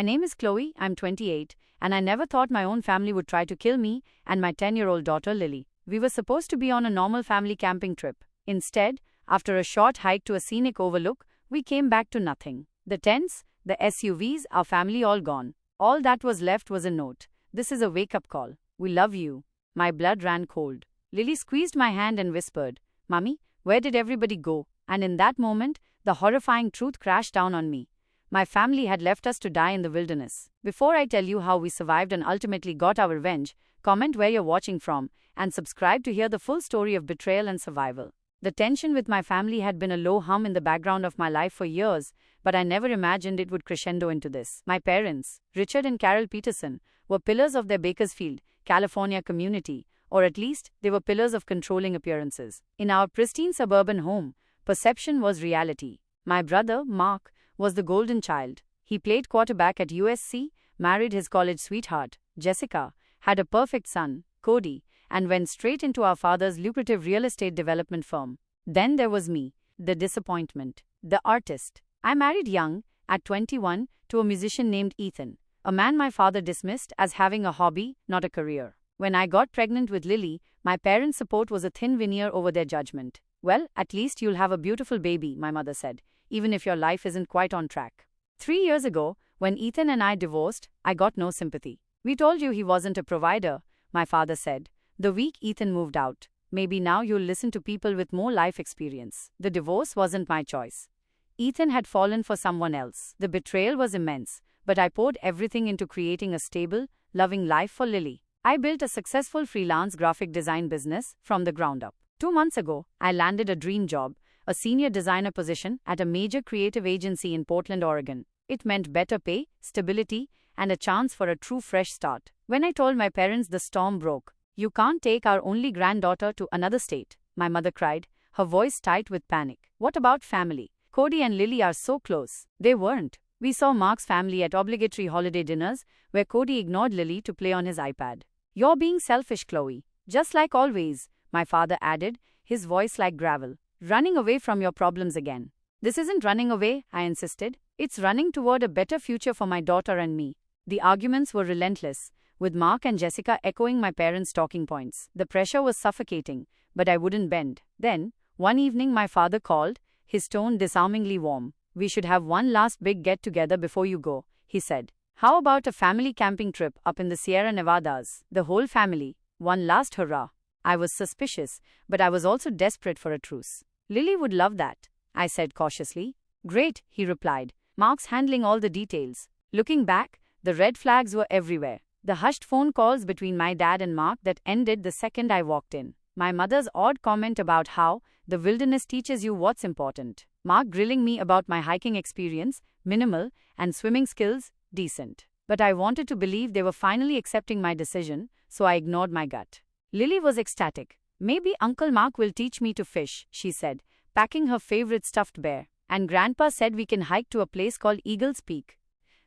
My name is Chloe, I'm 28, and I never thought my own family would try to kill me and my 10-year-old daughter Lily. We were supposed to be on a normal family camping trip. Instead, after a short hike to a scenic overlook, we came back to nothing. The tents, the SUVs, our family all gone. All that was left was a note. This is a wake-up call. We love you. My blood ran cold. Lily squeezed my hand and whispered, "Mummy, where did everybody go?" And in that moment, the horrifying truth crashed down on me. My family had left us to die in the wilderness. Before I tell you how we survived and ultimately got our revenge, comment where you're watching from, and subscribe to hear the full story of betrayal and survival. The tension with my family had been a low hum in the background of my life for years, but I never imagined it would crescendo into this. My parents, Richard and Carol Peterson, were pillars of their Bakersfield, California community, or at least, they were pillars of controlling appearances. In our pristine suburban home, perception was reality. My brother, Mark, was the golden child. He played quarterback at USC, married his college sweetheart, Jessica, had a perfect son, Cody, and went straight into our father's lucrative real estate development firm. Then there was me, the disappointment, the artist. I married young, at 21, to a musician named Ethan, a man my father dismissed as having a hobby, not a career. When I got pregnant with Lily, my parents' support was a thin veneer over their judgment. "Well, at least you'll have a beautiful baby," my mother said, "even if your life isn't quite on track." 3 years ago, when Ethan and I divorced, I got no sympathy. "We told you he wasn't a provider," my father said. The week Ethan moved out, "Maybe now you'll listen to people with more life experience." The divorce wasn't my choice. Ethan had fallen for someone else. The betrayal was immense, but I poured everything into creating a stable, loving life for Lily. I built a successful freelance graphic design business from the ground up. 2 months ago, I landed a dream job, a senior designer position at a major creative agency in Portland, Oregon. It meant better pay, stability, and a chance for a true fresh start. When I told my parents, the storm broke. "You can't take our only granddaughter to another state," my mother cried, her voice tight with panic. "What about family? Cody and Lily are so close." They weren't. We saw Mark's family at obligatory holiday dinners, where Cody ignored Lily to play on his iPad. "You're being selfish, Chloe. Just like always," my father added, his voice like gravel. "Running away from your problems again." "This isn't running away," I insisted. "It's running toward a better future for my daughter and me." The arguments were relentless, with Mark and Jessica echoing my parents' talking points. The pressure was suffocating, but I wouldn't bend. Then, one evening my father called, his tone disarmingly warm. "We should have one last big get-together before you go," he said. "How about a family camping trip up in the Sierra Nevadas? The whole family. One last hurrah." I was suspicious, but I was also desperate for a truce. "Lily would love that," I said cautiously. "Great," he replied. "Mark's handling all the details." Looking back, the red flags were everywhere. The hushed phone calls between my dad and Mark that ended the second I walked in. My mother's odd comment about how the wilderness teaches you what's important. Mark grilling me about my hiking experience, minimal, and swimming skills, decent. But I wanted to believe they were finally accepting my decision, so I ignored my gut. Lily was ecstatic. "Maybe Uncle Mark will teach me to fish," she said, packing her favorite stuffed bear. "And Grandpa said we can hike to a place called Eagles Peak."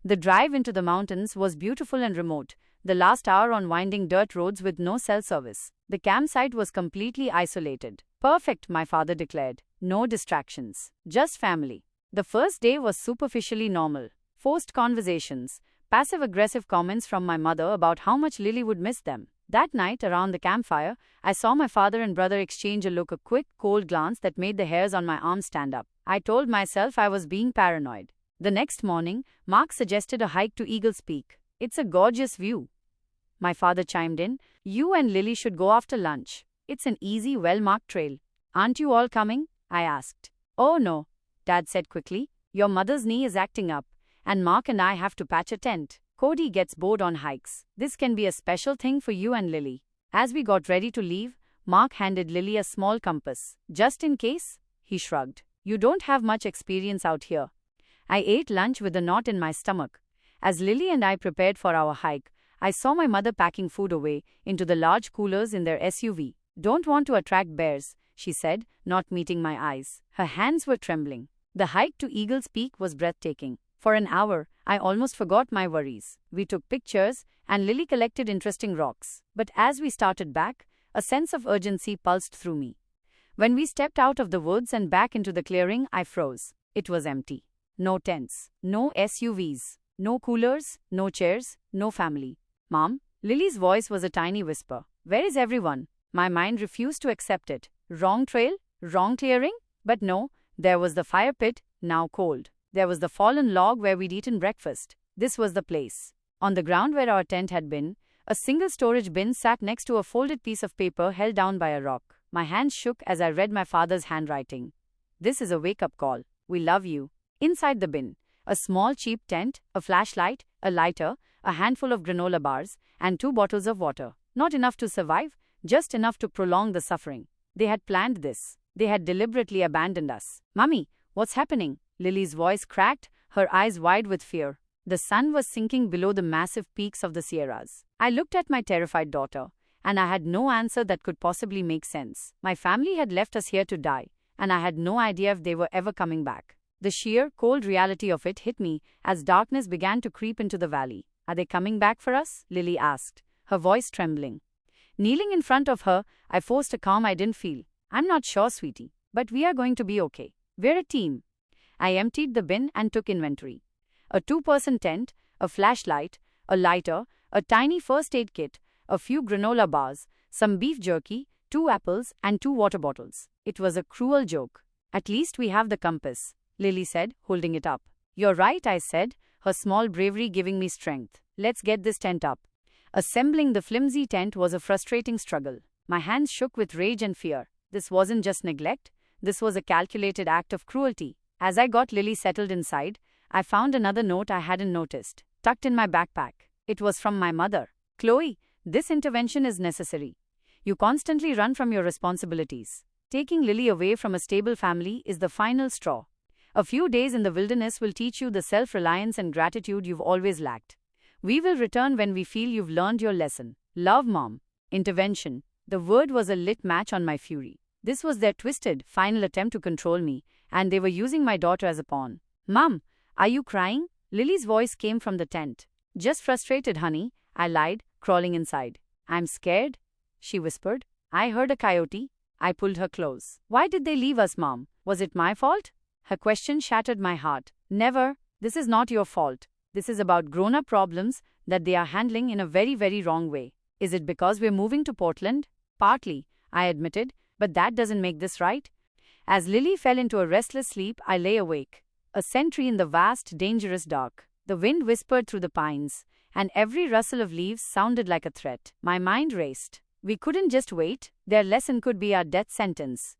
The drive into the mountains was beautiful and remote, the last hour on winding dirt roads with no cell service. The campsite was completely isolated. "Perfect," my father declared. "No distractions. Just family." The first day was superficially normal. Forced conversations, passive-aggressive comments from my mother about how much Lily would miss them. That night, around the campfire, I saw my father and brother exchange a quick, cold glance that made the hairs on my arms stand up. I told myself I was being paranoid. The next morning, Mark suggested a hike to Eagles Peak. "It's a gorgeous view." My father chimed in, "You and Lily should go after lunch. It's an easy, well-marked trail." "Aren't you all coming?" I asked. "Oh no," Dad said quickly. "Your mother's knee is acting up, and Mark and I have to patch a tent. Cody gets bored on hikes. This can be a special thing for you and Lily." As we got ready to leave, Mark handed Lily a small compass. "Just in case," he shrugged. "You don't have much experience out here." I ate lunch with a knot in my stomach. As Lily and I prepared for our hike, I saw my mother packing food away into the large coolers in their SUV. "Don't want to attract bears," she said, not meeting my eyes. Her hands were trembling. The hike to Eagles Peak was breathtaking. For an hour, I almost forgot my worries. We took pictures, and Lily collected interesting rocks. But as we started back, a sense of urgency pulsed through me. When we stepped out of the woods and back into the clearing, I froze. It was empty. No tents, no SUVs, No coolers, no chairs, no family. Mom, Lily's voice was a tiny whisper. Where is everyone? My mind refused to accept it. Wrong trail? Wrong clearing? But no, there was the fire pit, now cold. There was the fallen log where we'd eaten breakfast. This was the place. On the ground where our tent had been, a single storage bin sat next to a folded piece of paper held down by a rock. My hands shook as I read my father's handwriting. This is a wake-up call. We love you. Inside the bin, a small cheap tent, a flashlight, a lighter, a handful of granola bars, and 2 bottles of water. Not enough to survive, just enough to prolong the suffering. They had planned this. They had deliberately abandoned us. Mummy, what's happening? Lily's voice cracked, her eyes wide with fear. The sun was sinking below the massive peaks of the Sierras. I looked at my terrified daughter, and I had no answer that could possibly make sense. My family had left us here to die, and I had no idea if they were ever coming back. The sheer, cold reality of it hit me as darkness began to creep into the valley. Are they coming back for us? Lily asked, her voice trembling. Kneeling in front of her, I forced a calm I didn't feel. I'm not sure, sweetie, but we are going to be okay. We're a team. I emptied the bin and took inventory. A 2-person tent, a flashlight, a lighter, a tiny first aid kit, a few granola bars, some beef jerky, 2 apples, and 2 water bottles. It was a cruel joke. At least we have the compass, Lily said, holding it up. You're right, I said, her small bravery giving me strength. Let's get this tent up. Assembling the flimsy tent was a frustrating struggle. My hands shook with rage and fear. This wasn't just neglect. This was a calculated act of cruelty. As I got Lily settled inside, I found another note I hadn't noticed, tucked in my backpack. It was from my mother. Chloe, this intervention is necessary. You constantly run from your responsibilities. Taking Lily away from a stable family is the final straw. A few days in the wilderness will teach you the self-reliance and gratitude you've always lacked. We will return when we feel you've learned your lesson. Love, Mom. Intervention. The word was a lit match on my fury. This was their twisted, final attempt to control me, and they were using my daughter as a pawn. Mom, are you crying? Lily's voice came from the tent. Just frustrated, honey, I lied, crawling inside. I'm scared, she whispered. I heard a coyote. I pulled her close. Why did they leave us, Mom? Was it my fault? Her question shattered my heart. Never. This is not your fault. This is about grown-up problems that they are handling in a very, very wrong way. Is it because we're moving to Portland? Partly, I admitted, but that doesn't make this right. As Lily fell into a restless sleep, I lay awake. A sentry in the vast, dangerous dark. The wind whispered through the pines, and every rustle of leaves sounded like a threat. My mind raced. We couldn't just wait. Their lesson could be our death sentence.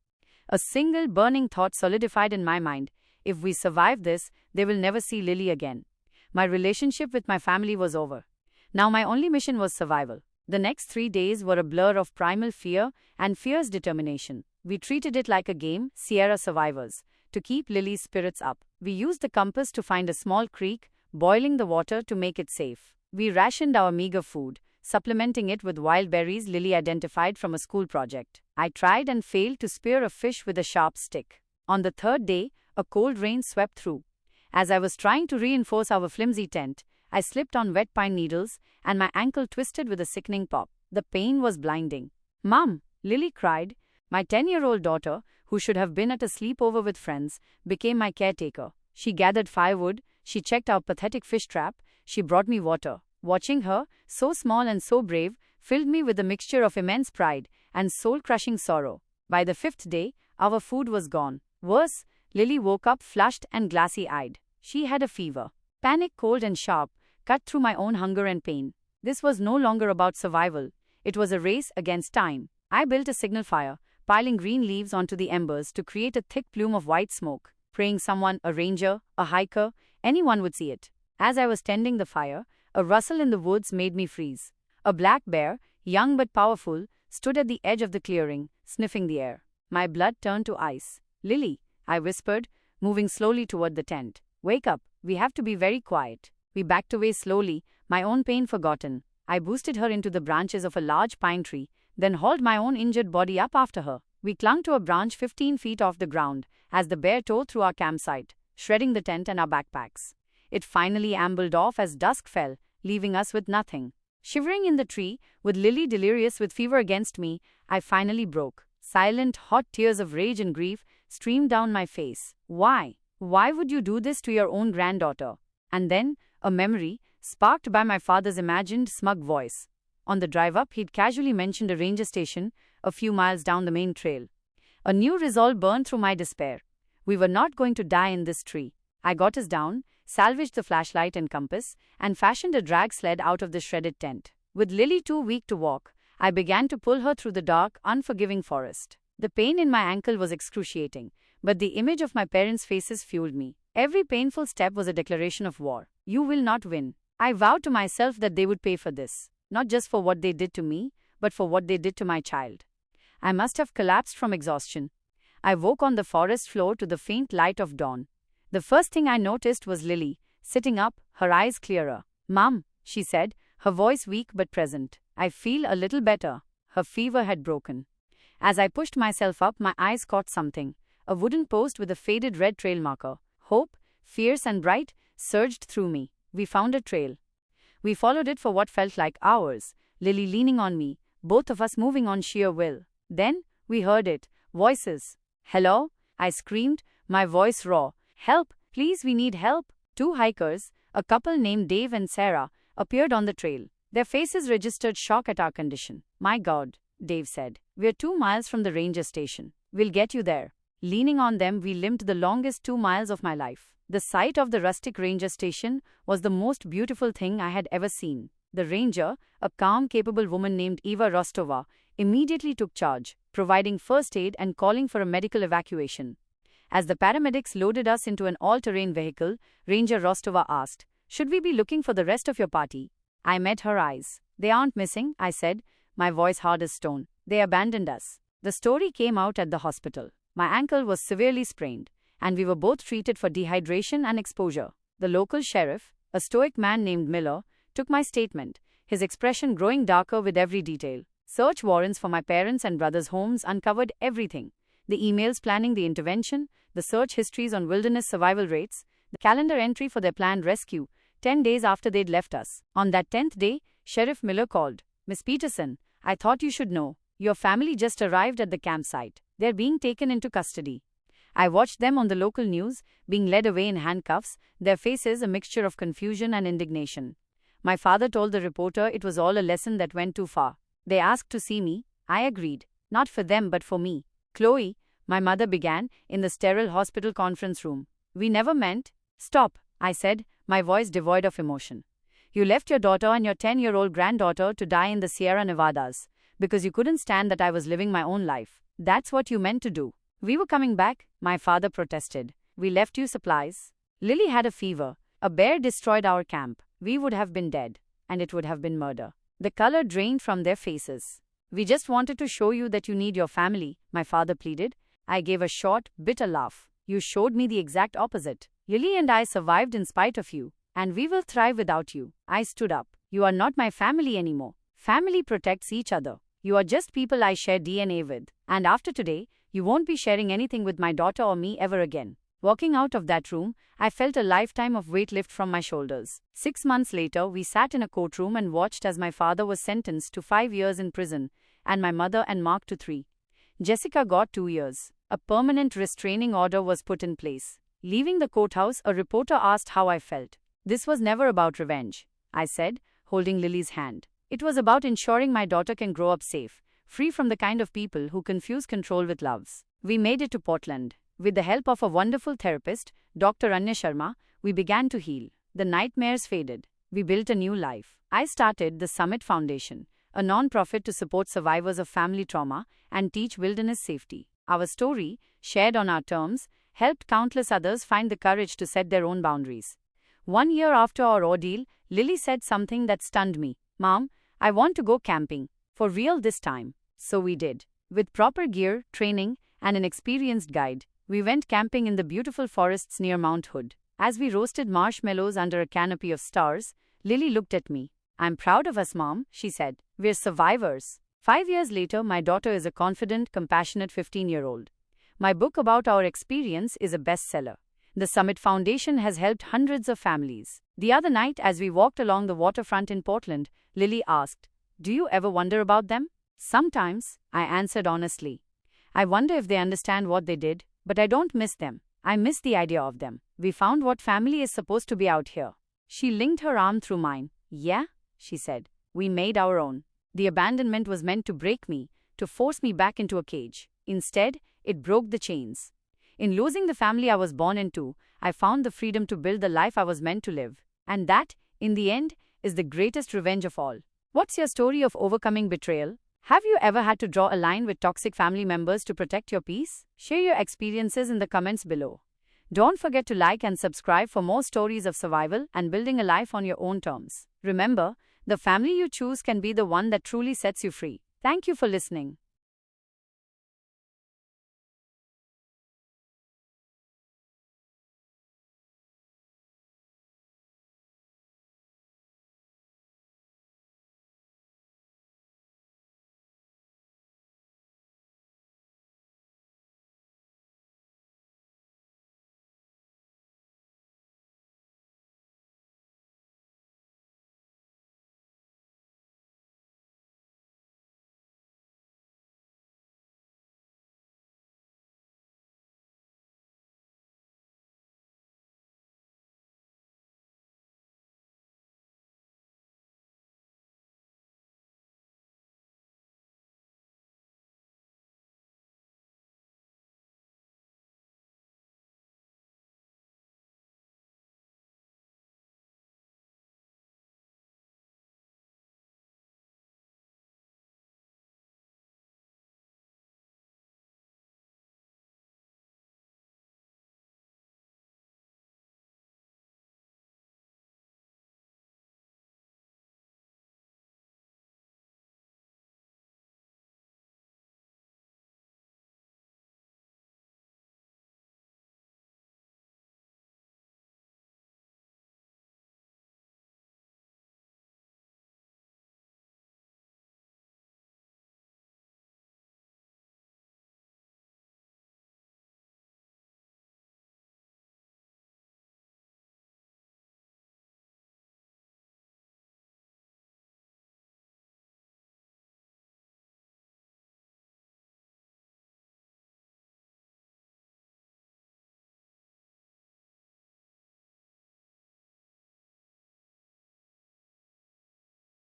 A single burning thought solidified in my mind. If we survive this, they will never see Lily again. My relationship with my family was over. Now my only mission was survival. The next 3 days were a blur of primal fear and fierce determination. We treated it like a game, Sierra Survivors, to keep Lily's spirits up. We used the compass to find a small creek, boiling the water to make it safe. We rationed our meager food, supplementing it with wild berries Lily identified from a school project. I tried and failed to spear a fish with a sharp stick. On the 3rd day, a cold rain swept through. As I was trying to reinforce our flimsy tent, I slipped on wet pine needles, and my ankle twisted with a sickening pop. The pain was blinding. Mom, Lily cried. My 10-year-old daughter, who should have been at a sleepover with friends, became my caretaker. She gathered firewood, she checked our pathetic fish trap, she brought me water. Watching her, so small and so brave, filled me with a mixture of immense pride and soul-crushing sorrow. By the 5th day, our food was gone. Worse, Lily woke up flushed and glassy-eyed. She had a fever. Panic, cold and sharp, cut through my own hunger and pain. This was no longer about survival. It was a race against time. I built a signal fire, piling green leaves onto the embers to create a thick plume of white smoke, praying someone, a ranger, a hiker, anyone would see it. As I was tending the fire, a rustle in the woods made me freeze. A black bear, young but powerful, stood at the edge of the clearing, sniffing the air. My blood turned to ice. Lily, I whispered, moving slowly toward the tent. Wake up, we have to be very quiet. We backed away slowly, my own pain forgotten. I boosted her into the branches of a large pine tree, then hauled my own injured body up after her. We clung to a branch 15 feet off the ground as the bear tore through our campsite, shredding the tent and our backpacks. It finally ambled off as dusk fell, leaving us with nothing. Shivering in the tree, with Lily delirious with fever against me, I finally broke. Silent, hot tears of rage and grief streamed down my face. Why? Why would you do this to your own granddaughter? And then, a memory sparked by my father's imagined smug voice. On the drive up, he'd casually mentioned a ranger station a few miles down the main trail. A new resolve burned through my despair. We were not going to die in this tree. I got us down, salvaged the flashlight and compass, and fashioned a drag sled out of the shredded tent. With Lily too weak to walk, I began to pull her through the dark, unforgiving forest. The pain in my ankle was excruciating, but the image of my parents' faces fueled me. Every painful step was a declaration of war. You will not win. I vowed to myself that they would pay for this, not just for what they did to me, but for what they did to my child. I must have collapsed from exhaustion. I woke on the forest floor to the faint light of dawn. The first thing I noticed was Lily, sitting up, her eyes clearer. "Mom," she said, her voice weak but present. "I feel a little better." Her fever had broken. As I pushed myself up, my eyes caught something. A wooden post with a faded red trail marker. Hope, fierce and bright, surged through me. We found a trail. We followed it for what felt like hours, Lily leaning on me, both of us moving on sheer will. Then, we heard it. Voices. "Hello?" I screamed, my voice raw. "Help! Please, we need help!" Two hikers, a couple named Dave and Sarah, appeared on the trail. Their faces registered shock at our condition. "My God," Dave said. "We're 2 miles from the ranger station. We'll get you there." Leaning on them, we limped the longest 2 miles of my life. The sight of the rustic ranger station was the most beautiful thing I had ever seen. The ranger, a calm, capable woman named Eva Rostova, immediately took charge, providing first aid and calling for a medical evacuation. As the paramedics loaded us into an all-terrain vehicle, Ranger Rostova asked, "Should we be looking for the rest of your party?" I met her eyes. "They aren't missing," I said, my voice hard as stone. "They abandoned us." The story came out at the hospital. My ankle was severely sprained, and we were both treated for dehydration and exposure. The local sheriff, a stoic man named Miller, took my statement, his expression growing darker with every detail. Search warrants for my parents' and brothers' homes uncovered everything. The emails planning the intervention, the search histories on wilderness survival rates, the calendar entry for their planned rescue, 10 days after they'd left us. On that 10th day, Sheriff Miller called. "Miss Peterson, I thought you should know. Your family just arrived at the campsite. They're being taken into custody." I watched them on the local news, being led away in handcuffs, their faces a mixture of confusion and indignation. My father told the reporter it was all a lesson that went too far. "They asked to see me. I agreed. Not for them but for me." "Chloe," my mother began, in the sterile hospital conference room. "We never meant—" "Stop," I said, my voice devoid of emotion. "You left your daughter and your 10-year-old granddaughter to die in the Sierra Nevadas, because you couldn't stand that I was living my own life. That's what you meant to do." "We were coming back," my father protested. "We left you supplies. Lily had a fever. A bear destroyed our camp. We would have been dead, and it would have been murder." The color drained from their faces. "We just wanted to show you that you need your family," my father pleaded. I gave a short, bitter laugh. "You showed me the exact opposite. Lily and I survived in spite of you, and we will thrive without you." I stood up. "You are not my family anymore. Family protects each other. You are just people I share DNA with, and after today, you won't be sharing anything with my daughter or me ever again." Walking out of that room, I felt a lifetime of weight lift from my shoulders. 6 months later, we sat in a courtroom and watched as my father was sentenced to 5 years in prison, and my mother and Mark to 3. Jessica got 2 years. A permanent restraining order was put in place. Leaving the courthouse, a reporter asked how I felt. "This was never about revenge," I said, holding Lily's hand. "It was about ensuring my daughter can grow up safe, free from the kind of people who confuse control with love." We made it to Portland. With the help of a wonderful therapist, Dr. Anya Sharma, we began to heal. The nightmares faded. We built a new life. I started the Summit Foundation, a non-profit to support survivors of family trauma and teach wilderness safety. Our story, shared on our terms, helped countless others find the courage to set their own boundaries. 1 year after our ordeal, Lily said something that stunned me. "Mom, I want to go camping. For real this time." So we did. With proper gear, training, and an experienced guide, we went camping in the beautiful forests near Mount Hood. As we roasted marshmallows under a canopy of stars, Lily looked at me. "I'm proud of us, Mom," she said. "We're survivors." 5 years later, my daughter is a confident, compassionate 15-year-old. My book about our experience is a bestseller. The Summit Foundation has helped hundreds of families. The other night, as we walked along the waterfront in Portland, Lily asked, "Do you ever wonder about them?" "Sometimes," I answered honestly. "I wonder if they understand what they did, but I don't miss them. I miss the idea of them. We found what family is supposed to be out here." She linked her arm through mine. Yeah, she said. We made our own. The abandonment was meant to break me, to force me back into a cage. Instead, it broke the chains. In losing the family I was born into, I found the freedom to build the life I was meant to live. And that, in the end, is the greatest revenge of all. What's your story of overcoming betrayal? Have you ever had to draw a line with toxic family members to protect your peace? Share your experiences in the comments below. Don't forget to like and subscribe for more stories of survival and building a life on your own terms. Remember, the family you choose can be the one that truly sets you free. Thank you for listening.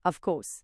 Of course.